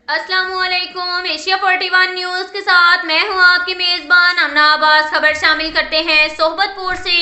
अस्सलाम वालेकुम। Asia 41 news के साथ मैं हूं आपकी मेजबान अमना अब्बास। खबर शामिल करते हैं। सोहबतपुर से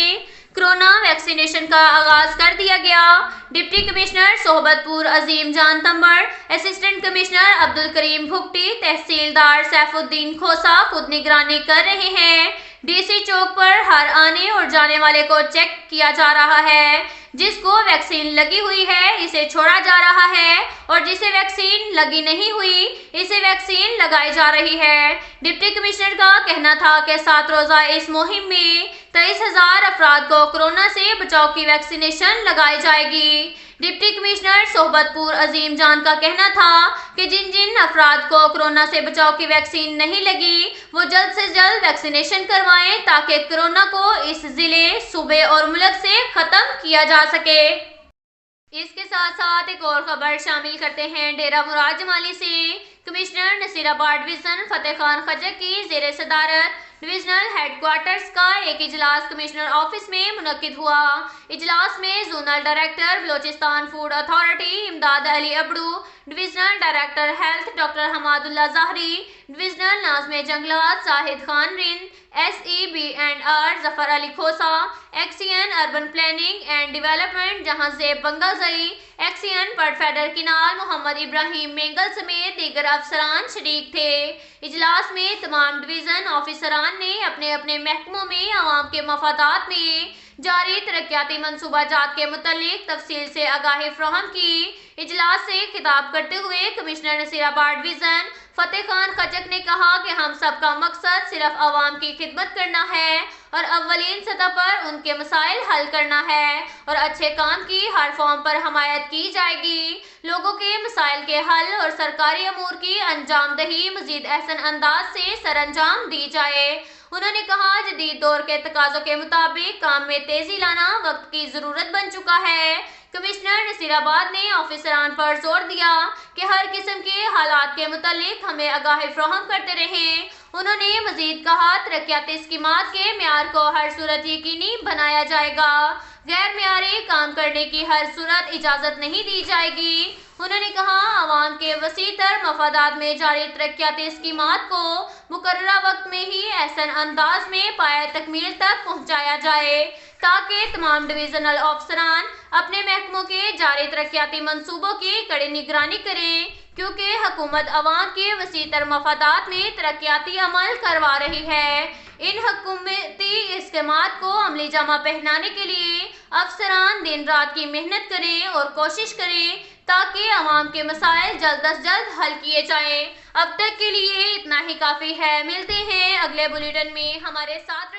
कोरोना वैक्सीनेशन का आगाज कर दिया गया। डिप्टी कमिश्नर सोहबतपुर अजीम जान तंबर, असिस्टेंट कमिश्नर अब्दुल करीम भुगटी, तहसीलदार सैफुद्दीन खोसा खुद निगरानी कर रहे हैं। डीसी चौक पर हर आने और जाने वाले को चेक किया जा रहा है। जिसको वैक्सीन लगी हुई है इसे छोड़ा जा रहा है और जिसे वैक्सीन लगी नहीं हुई इसे वैक्सीन लगाई जा रही है। डिप्टी कमिश्नर का कहना था कि 7 रोजा इस मुहिम में 23,000 अफराद को कोरोना से बचाव की वैक्सीनेशन लगाई जाएगी। डिप्टी कमिश्नर सोहबतपुर अजीम जान का कहना था कि जिन जिन अफराद को कोरोना से बचाव की वैक्सीन नहीं लगी वो जल्द से जल्द वैक्सीनेशन करवाएं ताकि कोरोना को इस जिले, सूबे और मुल्क से खत्म किया जा सके। इसके साथ साथ एक और खबर शामिल करते हैं। डेरा मुराद जमाली से कमिश्नर नसीराबाद डिवीजन फतेह खान खजर की जेर सदारत डिविजनल हेडक्वार्टर्स का एक इजलास कमिश्नर ऑफिस में मुनक्किद हुआ। इजलास में zonal director Balochistan food authority Imdad Ali Abro, divisional director health doctor Hamadullah Zehri, divisional नाज़्म जंगलात Zahid Khan Rind, SEB&R Zafar Ali Khosa, XCN urban planning and development Jahanzeb Bangulzai, XCN पटफेडर किनाल मोहम्मद इब्राहिम मेंगल समेत दीगर अफसरान शरीक थे। इजलास में तमाम डिवीजन ऑफिसरान ने अपने अपने महकमों में आवाम के मफादात में जारी तरक्याती मनसूबाजात के मुतालिक तफसील से आगाही फराहम की। इजलास से खिताब करते हुए कमिश्नर नसीराबाद डिवीजन फतेह खान खचक ने कहा कि हम सब का मकसद सिर्फ आवाम की खिदमत करना है और अव्वलीन सतह पर उनके मसाइल हल करना है और अच्छे काम की हर फॉर्म पर हमायत की जाएगी। लोगों के मसाइल के हल और सरकारी अमूर की अंजाम दही मजीद अहसन अंदाज से सरअंजाम दी जाए। उन्होंने कहा जदीद दौर के तकाज़ों के मुताबिक काम में तेजी लाना वक्त की जरूरत बन चुका है। कमिश्नर नसीराबाद ने ऑफिसरान पर जोर दिया कि हर किस्म के हालात के मुतालिक हमें आगाही फराहम करते रहें। उन्होंने मजीद कहा तरक्याती स्कीमात के म्यार को हर सूरत यकीनी बनाया जाएगा। गैर म्यारी काम करने की हर सूरत इजाज़त नहीं दी जाएगी। उन्होंने कहा आवाम के वसी तर मफादात में जारी तरक्याती स्कीमात को मुकर्ररा वक्त में ही एहसन अंदाज में पाया तकमील तक पहुँचाया जाए ताकि तमाम डिवीजनल अफसरान अपने महकमों के जारी तरक्याती मंसूबों की कड़ी निगरानी करें क्योंकि हुकूमत अवाम के वसी तर मफादात में तरक्याती अमल करवा रही है। इन हुकूमती इस्केमात को अमली जामा पहनाने के लिए अफसरान दिन रात की मेहनत करें और कोशिश करें ताकि अवाम के मसाइल जल्द अज जल्द हल किए जाएं। अब तक के लिए इतना ही काफ़ी है। मिलते हैं अगले बुलेटिन में। हमारे साथ